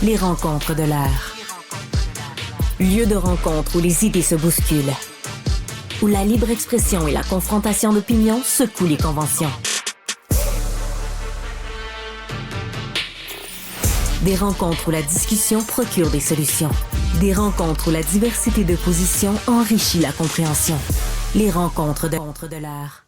Les rencontres de l'heure. Lieu de rencontre où les idées se bousculent. Où la libre expression et la confrontation d'opinions secouent les conventions. Des rencontres où la discussion procure des solutions. Des rencontres où la diversité de positions enrichit la compréhension. Les rencontres de l'heure.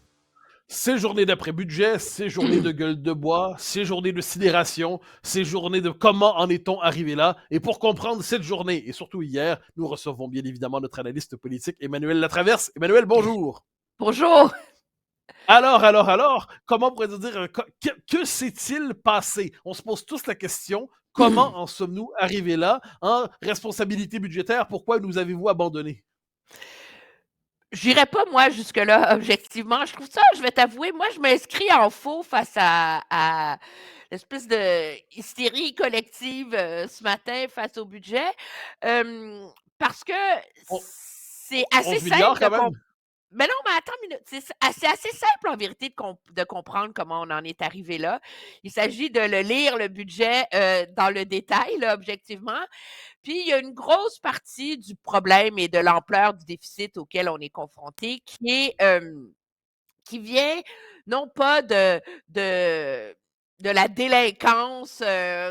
Ces journées d'après-budget, ces journées de gueule de bois, ces journées de sidération, ces journées de comment en est-on arrivé là. Et pour comprendre cette journée, et surtout hier, nous recevons bien évidemment notre analyste politique Emmanuel Latraverse. Emmanuel, bonjour! Bonjour! Alors, comment pourrait-on dire, que s'est-il passé? On se pose tous la question, comment en sommes-nous arrivés là? En responsabilité budgétaire, pourquoi nous avez-vous abandonnés? J'irai pas, moi, jusque-là, objectivement. Je trouve ça, je vais t'avouer, moi, je m'inscris en faux face à l'espèce de hystérie collective ce matin face au budget. Parce que c'est assez 11 milliards simple quand même? Mais non, mais attends une minute. C'est assez simple en vérité de comprendre comment on en est arrivé là. Il s'agit de le lire, le budget, dans le détail, là, objectivement. Puis il y a une grosse partie du problème et de l'ampleur du déficit auquel on est confronté qui vient non pas de la délinquance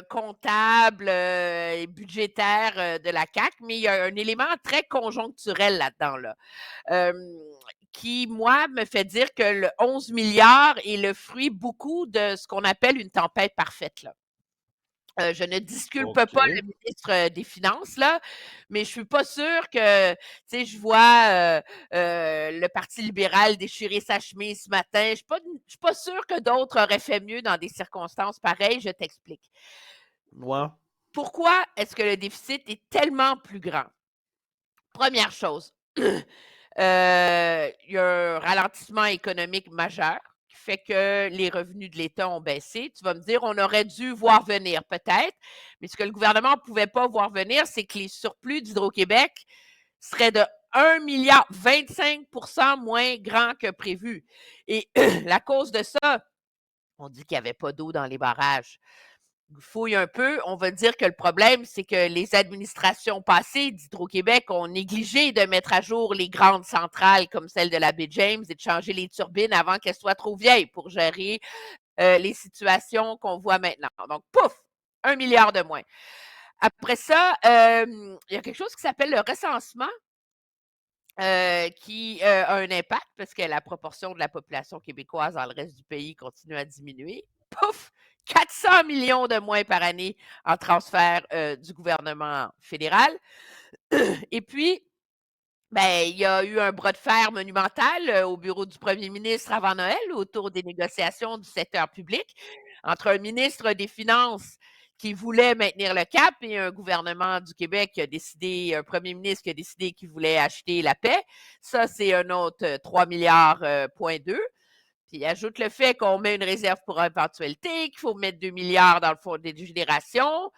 comptable et budgétaire de la CAQ, mais il y a un élément très conjoncturel là-dedans, là. Qui, moi, me fait dire que le 11 milliards est le fruit beaucoup de ce qu'on appelle une tempête parfaite, là. Je ne disculpe pas le ministre des Finances, là, mais je suis pas sûre que, tu sais, je vois le Parti libéral déchirer sa chemise ce matin. Je suis pas sûre que d'autres auraient fait mieux dans des circonstances pareilles. Je t'explique. Ouais. Pourquoi est-ce que le déficit est tellement plus grand? Première chose, il y a un ralentissement économique majeur qui fait que les revenus de l'État ont baissé. Tu vas me dire, on aurait dû voir venir, peut-être, mais ce que le gouvernement ne pouvait pas voir venir, c'est que les surplus d'Hydro-Québec seraient de 1 milliard 25 moins grands que prévu. Et la cause de ça, on dit qu'il n'y avait pas d'eau dans les barrages. Fouille un peu, on va dire que le problème, c'est que les administrations passées d'Hydro-Québec ont négligé de mettre à jour les grandes centrales comme celle de la baie James et de changer les turbines avant qu'elles soient trop vieilles pour gérer les situations qu'on voit maintenant. Donc, pouf, 1 milliard de moins. Après ça, il y a quelque chose qui s'appelle le recensement qui a un impact parce que la proportion de la population québécoise dans le reste du pays continue à diminuer. Pouf! 400 millions de moins par année en transfert du gouvernement fédéral. Et puis, ben, il y a eu un bras de fer monumental au bureau du premier ministre avant Noël autour des négociations du secteur public entre un ministre des Finances qui voulait maintenir le cap et un gouvernement du Québec qui a décidé, un premier ministre qui a décidé qu'il voulait acheter la paix. Ça, c'est un autre 3 milliards, point 2. Puis ajoute le fait qu'on met une réserve pour éventualité, qu'il faut mettre 2 milliards dans le fonds des générations,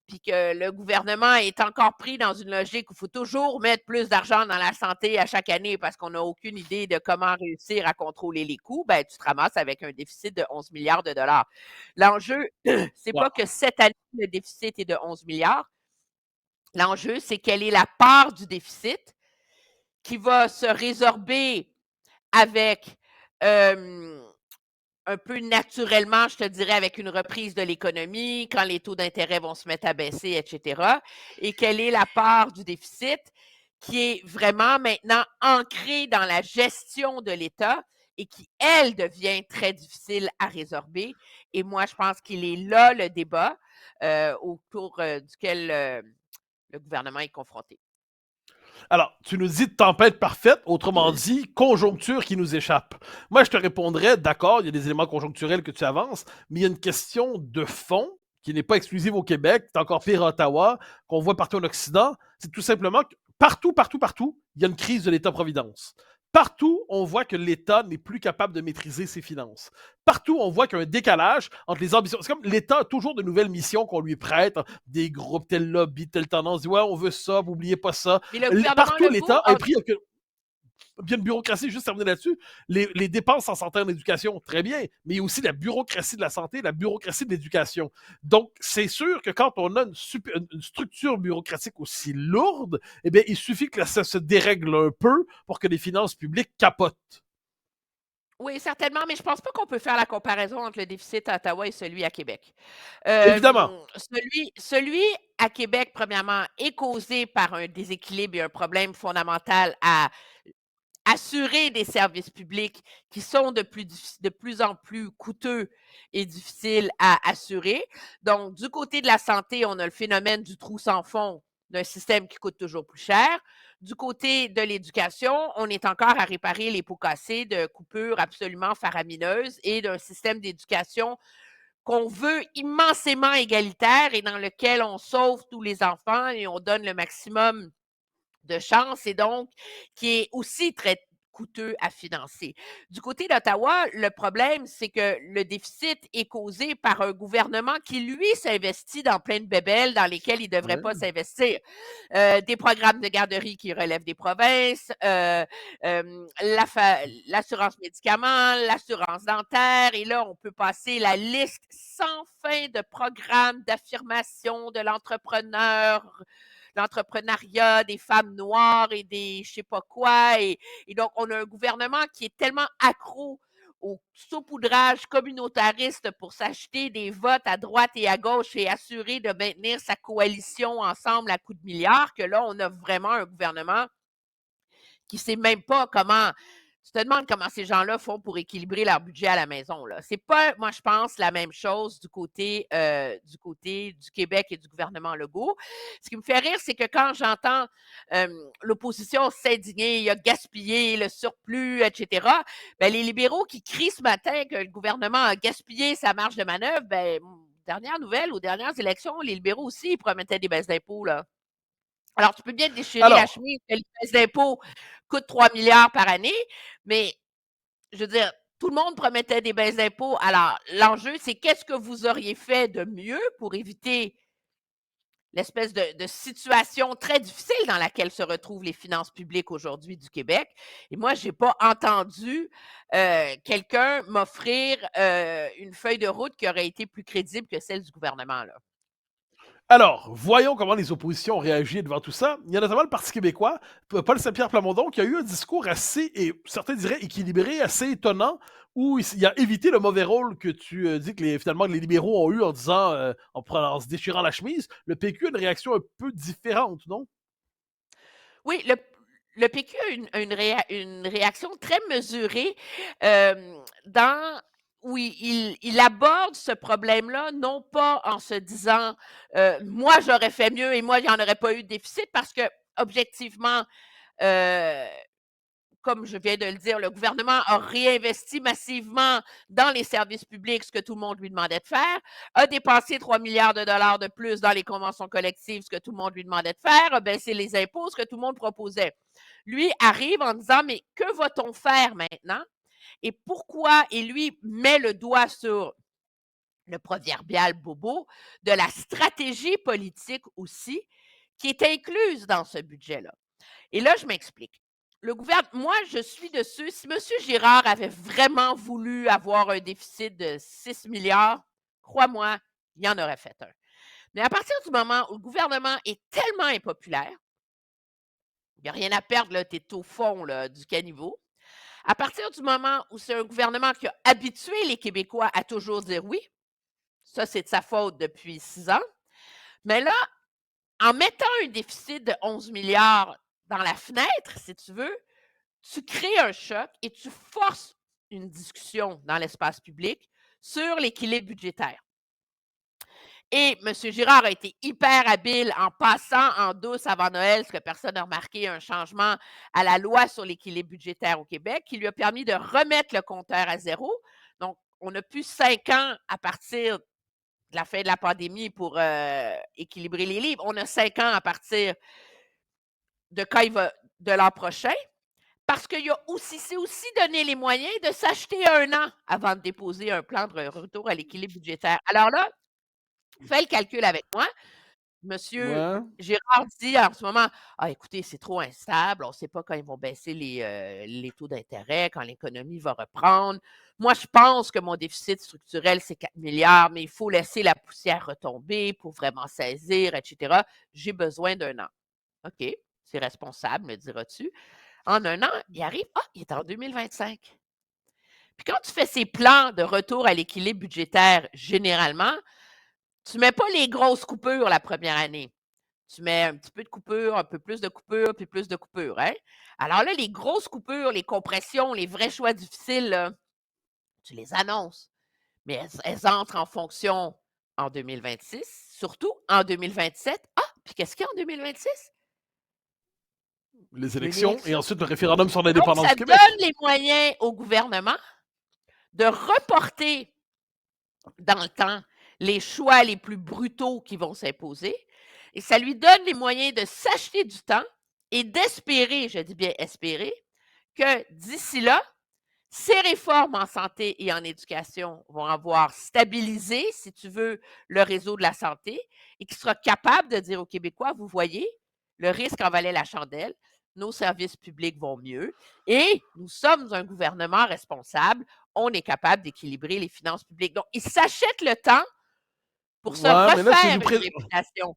puis que le gouvernement est encore pris dans une logique où il faut toujours mettre plus d'argent dans la santé à chaque année parce qu'on n'a aucune idée de comment réussir à contrôler les coûts, ben tu te ramasses avec un déficit de 11 milliards de dollars. L'enjeu, c'est pas que cette année, le déficit est de 11 milliards. L'enjeu, c'est quelle est la part du déficit qui va se résorber avec un peu naturellement, je te dirais, avec une reprise de l'économie, quand les taux d'intérêt vont se mettre à baisser, etc. Et quelle est la part du déficit qui est vraiment maintenant ancrée dans la gestion de l'État et qui, elle, devient très difficile à résorber. Et moi, je pense qu'il est là le débat autour duquel le gouvernement est confronté. Alors, tu nous dis tempête parfaite, autrement dit, conjoncture qui nous échappe. Moi, je te répondrais, d'accord, il y a des éléments conjoncturels que tu avances, mais il y a une question de fond qui n'est pas exclusive au Québec, c'est encore pire à Ottawa, qu'on voit partout en Occident. C'est tout simplement que partout, il y a une crise de l'État-providence. Partout, on voit que l'État n'est plus capable de maîtriser ses finances. Partout, on voit qu'il y a un décalage entre les ambitions. C'est comme l'État a toujours de nouvelles missions qu'on lui prête, des groupes, tel lobby, telle tendance, dit ouais, on veut ça, n'oubliez pas ça. Mais le gouvernement Partout, Legault l'État a pris. Puis il y a une bureaucratie, juste terminer là-dessus, les dépenses en santé et en éducation, très bien, mais il y a aussi la bureaucratie de la santé, la bureaucratie de l'éducation. Donc, c'est sûr que quand on a une structure bureaucratique aussi lourde, eh bien, il suffit que ça se dérègle un peu pour que les finances publiques capotent. Oui, certainement, mais je pense pas qu'on peut faire la comparaison entre le déficit à Ottawa et celui à Québec. Évidemment. Celui à Québec, premièrement, est causé par un déséquilibre et un problème fondamental à assurer des services publics qui sont de plus en plus coûteux et difficiles à assurer. Donc, du côté de la santé, on a le phénomène du trou sans fond d'un système qui coûte toujours plus cher. Du côté de l'éducation, on est encore à réparer les pots cassés de coupures absolument faramineuses et d'un système d'éducation qu'on veut immensément égalitaire et dans lequel on sauve tous les enfants et on donne le maximum de chance et donc qui est aussi très coûteux à financer. Du côté d'Ottawa, le problème, c'est que le déficit est causé par un gouvernement qui, lui, s'investit dans plein de bébelles dans lesquelles il ne devrait pas s'investir. Des programmes de garderie qui relèvent des provinces, l'assurance médicaments, l'assurance dentaire, et là, on peut passer la liste sans fin de programmes d'affirmation de l'entrepreneuriat, des femmes noires et des je sais pas quoi. Et donc, on a un gouvernement qui est tellement accro au saupoudrage communautariste pour s'acheter des votes à droite et à gauche et assurer de maintenir sa coalition ensemble à coups de milliards, que là, on a vraiment un gouvernement qui ne sait même pas comment. Tu te demandes comment ces gens-là font pour équilibrer leur budget à la maison. Là. C'est pas, moi, je pense, la même chose du côté du Québec et du gouvernement Legault. Ce qui me fait rire, c'est que quand j'entends l'opposition s'indigner, il a gaspillé le surplus, etc., ben, les libéraux qui crient ce matin que le gouvernement a gaspillé sa marge de manœuvre, ben, dernière nouvelle, aux dernières élections, les libéraux aussi, ils promettaient des baisses d'impôts, là. Alors, tu peux bien te déchirer la Alors, chemise que les baisses d'impôts coûtent 3 milliards par année, mais je veux dire, tout le monde promettait des baisses d'impôts. Alors, l'enjeu, c'est qu'est-ce que vous auriez fait de mieux pour éviter l'espèce de situation très difficile dans laquelle se retrouvent les finances publiques aujourd'hui du Québec. Et moi, je n'ai pas entendu quelqu'un m'offrir une feuille de route qui aurait été plus crédible que celle du gouvernement, là. Alors, voyons comment les oppositions ont réagi devant tout ça. Il y a notamment le Parti québécois, Paul Saint-Pierre Plamondon, qui a eu un discours assez, et certains diraient équilibré, assez étonnant, où il a évité le mauvais rôle que tu dis que finalement les libéraux ont eu en disant, en se déchirant la chemise. Le PQ a une réaction un peu différente, non? Oui, le PQ a une réaction très mesurée dans où il aborde ce problème-là, non pas en se disant moi j'aurais fait mieux et moi il n'y en aurait pas eu de déficit, parce que objectivement, euh, comme je viens de le dire, le gouvernement a réinvesti massivement dans les services publics, ce que tout le monde lui demandait de faire, a dépensé 3 milliards de dollars de plus dans les conventions collectives, ce que tout le monde lui demandait de faire, a baissé les impôts, ce que tout le monde proposait. Lui arrive en disant, mais que va-t-on faire maintenant? Et pourquoi? Et lui met le doigt sur le proverbial bobo de la stratégie politique aussi, qui est incluse dans ce budget-là. Et là, je m'explique. Moi, je suis de ceux, si M. Girard avait vraiment voulu avoir un déficit de 6 milliards, crois-moi, il en aurait fait un. Mais à partir du moment où le gouvernement est tellement impopulaire, il n'y a rien à perdre, tu es au fond là, du caniveau. À partir du moment où c'est un gouvernement qui a habitué les Québécois à toujours dire oui, ça, c'est de sa faute depuis 6 ans. Mais là, en mettant un déficit de 11 milliards dans la fenêtre, si tu veux, tu crées un choc et tu forces une discussion dans l'espace public sur l'équilibre budgétaire. Et M. Girard a été hyper habile en passant en douce avant Noël, ce que personne n'a remarqué, un changement à la loi sur l'équilibre budgétaire au Québec qui lui a permis de remettre le compteur à zéro. Donc, on a plus 5 ans à partir de la fin de la pandémie pour équilibrer les livres. On a 5 ans à partir de quand il va de l'an prochain. Parce qu'il a aussi, c'est aussi donné les moyens de s'acheter 1 an avant de déposer un plan de retour à l'équilibre budgétaire. Alors là, fais le calcul avec moi. Monsieur Ouais. Girard dit en ce moment: «Ah écoutez, c'est trop instable, on ne sait pas quand ils vont baisser les taux d'intérêt, quand l'économie va reprendre. Moi, je pense que mon déficit structurel, c'est 4 milliards, mais il faut laisser la poussière retomber pour vraiment saisir, et cetera. J'ai besoin d'1 an». OK, c'est responsable, me diras-tu. En 1 an, il arrive, il est en 2025. Puis quand tu fais ces plans de retour à l'équilibre budgétaire, généralement, tu ne mets pas les grosses coupures la première année. Tu mets un petit peu de coupure, un peu plus de coupure, puis plus de coupure, hein? Alors là, les grosses coupures, les compressions, les vrais choix difficiles, là, tu les annonces, mais elles entrent en fonction en 2026, surtout en 2027. Puis qu'est-ce qu'il y a en 2026? Les Les élections et réélections. ensuite le référendum sur Donc, l'indépendance ça du Québec. donne les moyens au gouvernement de reporter dans le temps les choix les plus brutaux qui vont s'imposer et ça lui donne les moyens de s'acheter du temps et d'espérer, je dis bien espérer, que d'ici là, ces réformes en santé et en éducation vont avoir stabilisé, si tu veux, le réseau de la santé et qu'il sera capable de dire aux Québécois, vous voyez, le risque en valait la chandelle, nos services publics vont mieux et nous sommes un gouvernement responsable, on est capable d'équilibrer les finances publiques. Donc, ils s'achètent le temps pour se Ouais, mais là, refaire une réputation.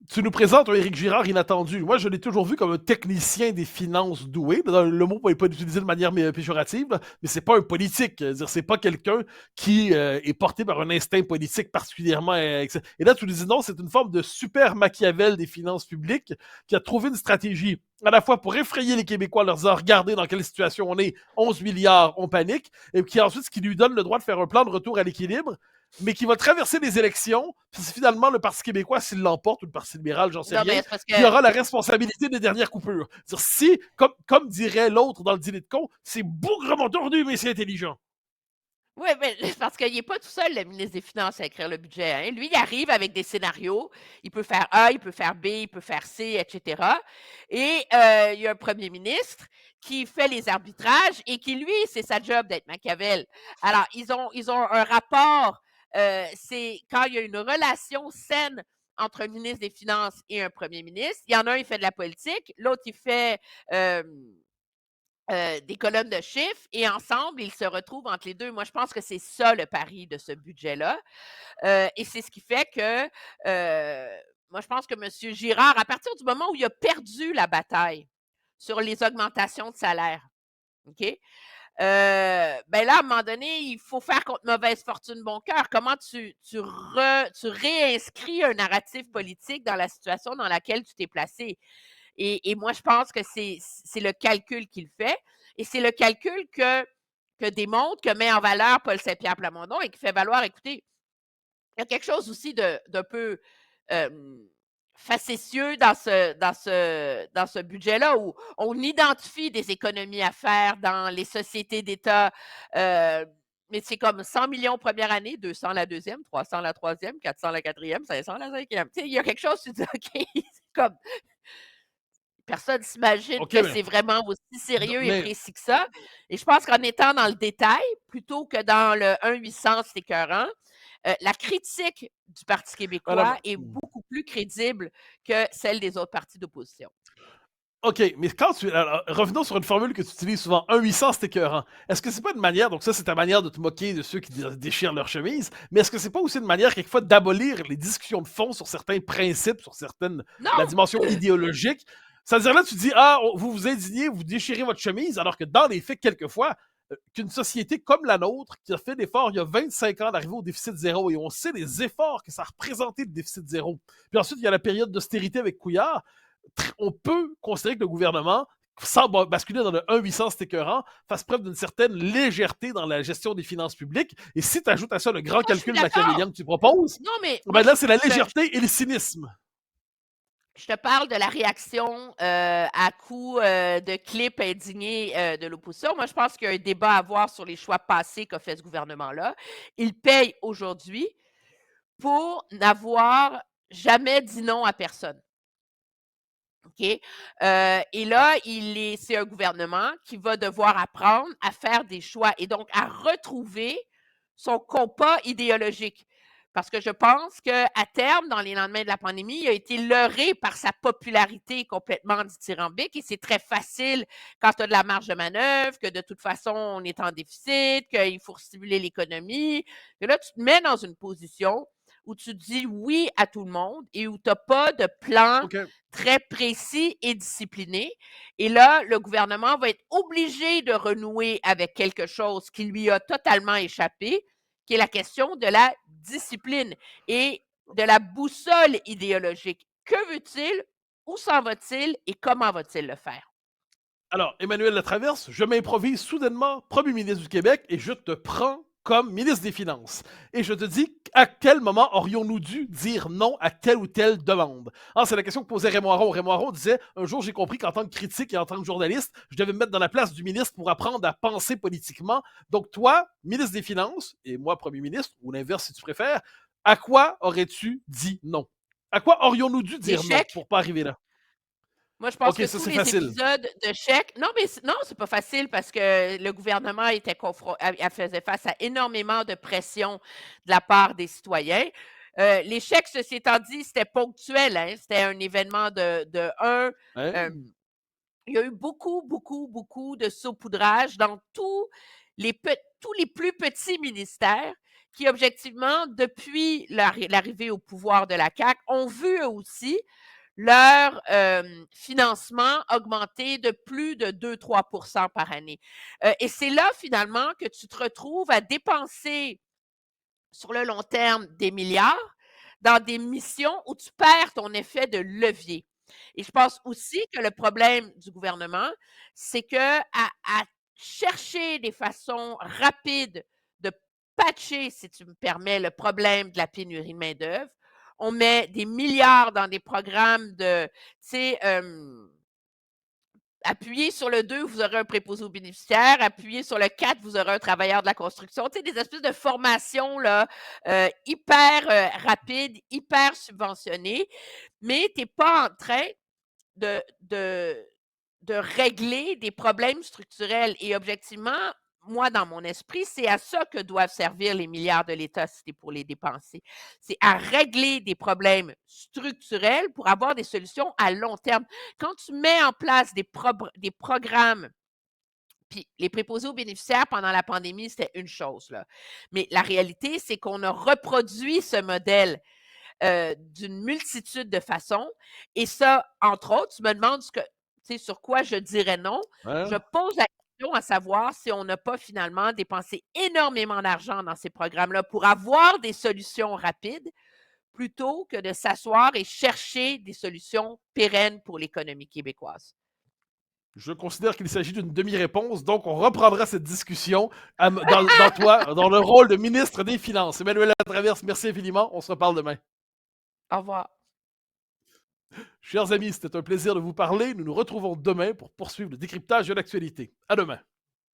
tu nous présentes un Éric Girard inattendu. Moi, je l'ai toujours vu comme un technicien des finances doué. Le mot n'est pas utilisé de manière péjorative, là, mais c'est pas un politique. C'est-à-dire, c'est pas quelqu'un qui est porté par un instinct politique particulièrement. Et là, tu nous dis non, c'est une forme de super Machiavel des finances publiques qui a trouvé une stratégie à la fois pour effrayer les Québécois, leur disant regardez dans quelle situation on est, 11 milliards, on panique, et qui ensuite, ce qui lui donne le droit de faire un plan de retour à l'équilibre, mais qui va traverser les élections, puis c'est finalement le Parti québécois, s'il l'emporte, ou le Parti libéral, j'en sais Non, rien, mais c'est parce qui que aura la responsabilité des dernières coupures. C'est-à-dire, si, comme dirait l'autre dans le dîner de con, c'est bougrement tordu, mais c'est intelligent. oui, mais c'est parce qu'il n'est pas tout seul, le ministre des Finances, à écrire le budget. Hein. Lui, il arrive avec des scénarios. Il peut faire A, il peut faire B, il peut faire C, etc. Et il y a un premier ministre qui fait les arbitrages et qui, lui, c'est sa job d'être Machiavel. Alors, ils ont un rapport. C'est quand il y a une relation saine entre un ministre des Finances et un premier ministre. Il y en a un, il fait de la politique. L'autre, il fait des colonnes de chiffres et ensemble, ils se retrouvent entre les deux. Moi, je pense que c'est ça le pari de ce budget-là. Et c'est ce qui fait que, moi, je pense que M. Girard, à partir du moment où il a perdu la bataille sur les augmentations de salaire, OK? Ben là, à un moment donné, il faut faire contre mauvaise fortune bon cœur. Comment tu réinscris un narratif politique dans la situation dans laquelle tu t'es placé? Et moi, je pense que c'est le calcul qu'il fait. Et c'est le calcul que démontre, que met en valeur Paul Saint-Pierre Plamondon et qui fait valoir, écoutez, il y a quelque chose aussi d'un peu facétieux dans ce budget-là où on identifie des économies à faire dans les sociétés d'État. Mais c'est comme 100 millions première année, 200 la deuxième, 300 la troisième, 400 la quatrième, 500 la cinquième. Tu sais, il y a quelque chose, tu te dis, OK, c'est comme personne ne s'imagine OK, que c'est vraiment aussi sérieux et mais précis que ça. Et je pense qu'en étant dans le détail, plutôt que dans le 1-800, c'est écœurant, la critique du Parti québécois madame, est beaucoup plus crédible que celle des autres partis d'opposition. OK, mais quand tu. Alors, revenons sur une formule que tu utilises souvent. 1-800, c'est écœurant. Est-ce que c'est pas une manière, donc ça, c'est ta manière de te moquer de ceux qui déchirent leur chemise, mais est-ce que c'est pas aussi une manière, quelquefois, d'abolir les discussions de fond sur certains principes, sur certaines. La Non! dimension idéologique? C'est-à-dire là, tu dis, vous vous indignez, vous déchirez votre chemise, alors que dans les faits, quelquefois, qu'une société comme la nôtre, qui a fait l'effort il y a 25 ans d'arriver au déficit zéro, et on sait les efforts que ça a représenté le déficit zéro. Puis ensuite, il y a la période d'austérité avec Couillard. On peut considérer que le gouvernement, sans basculer dans le 1-800, c'est écœurant, fasse preuve d'une certaine légèreté dans la gestion des finances publiques. Et si tu ajoutes à ça le grand Moi, je suis calcul d'accord. machiavélien que tu proposes, Non, mais moi, ben là, c'est la légèreté et le cynisme. je te parle de la réaction à coup de clips indignés de l'opposition. Moi, je pense qu'il y a un débat à avoir sur les choix passés qu'a fait ce gouvernement-là. Il paye aujourd'hui pour n'avoir jamais dit non à personne. OK? Et là, c'est un gouvernement qui va devoir apprendre à faire des choix et donc à retrouver son compas idéologique. Parce que je pense qu'à terme, dans les lendemains de la pandémie, il a été leurré par sa popularité complètement dithyrambique et c'est très facile quand tu as de la marge de manœuvre, que de toute façon, on est en déficit, qu'il faut stimuler l'économie. Et là, tu te mets dans une position où tu dis oui à tout le monde et où tu n'as pas de plan OK. très précis et discipliné. Et là, le gouvernement va être obligé de renouer avec quelque chose qui lui a totalement échappé, qui est la question de la discipline et de la boussole idéologique. Que veut-il? Où s'en va-t-il? Et comment va-t-il le faire? Alors, Emmanuel Latraverse, je m'improvise soudainement premier ministre du Québec et je te prends comme ministre des Finances. Et je te dis, à quel moment aurions-nous dû dire non à telle ou telle demande? Ah, c'est la question que posait Raymond Aron. Raymond Aron disait, un jour j'ai compris qu'en tant que critique et en tant que journaliste, je devais me mettre dans la place du ministre pour apprendre à penser politiquement. Donc toi, ministre des Finances, et moi, premier ministre, ou l'inverse si tu préfères, à quoi aurais-tu dit non? À quoi aurions-nous dû Des dire non chèques? pour ne pas arriver là? Moi, je pense OK, que ça tous c'est les facile. épisodes de chèques. Non, mais non, c'est pas facile parce que le gouvernement était elle faisait face à énormément de pression de la part des citoyens. Les chèques, ceci étant dit, c'était ponctuel, hein, c'était un événement de un. Hein? euh, il y a eu beaucoup, beaucoup, beaucoup de saupoudrage dans tous les plus petits ministères qui, objectivement, depuis l'arrivée au pouvoir de la CAQ, ont vu eux aussi leur financement augmenter de plus de 2-3 par année. Et c'est là, finalement, que tu te retrouves à dépenser sur le long terme des milliards dans des missions où tu perds ton effet de levier. Et je pense aussi que le problème du gouvernement, c'est à chercher des façons rapides de patcher, si tu me permets, le problème de la pénurie de main-d'œuvre. On met des milliards dans des programmes de, tu sais, appuyez sur le 2, vous aurez un préposé aux bénéficiaires. Appuyez sur le 4, vous aurez un travailleur de la construction. Tu sais, des espèces de formations là, hyper rapides, hyper subventionnées, mais tu n'es pas en train de, de, de régler des problèmes structurels. Et objectivement, moi, dans mon esprit, c'est à ça que doivent servir les milliards de l'État si c'est pour les dépenser. C'est à régler des problèmes structurels pour avoir des solutions à long terme. Quand tu mets en place des programmes, puis les préposés aux bénéficiaires pendant la pandémie, c'était une chose, là. Mais la réalité, c'est qu'on a reproduit ce modèle d'une multitude de façons. Et ça, entre autres, tu me demandes sur quoi je dirais non. Je Hein? pose la question à savoir si on n'a pas finalement dépensé énormément d'argent dans ces programmes-là pour avoir des solutions rapides plutôt que de s'asseoir et chercher des solutions pérennes pour l'économie québécoise. Je considère qu'il s'agit d'une demi-réponse, donc on reprendra cette discussion dans le rôle de ministre des Finances. Emmanuel Latraverse, merci infiniment. On se reparle demain. Au revoir. Chers amis, c'était un plaisir de vous parler. Nous nous retrouvons demain pour poursuivre le décryptage de l'actualité. À demain.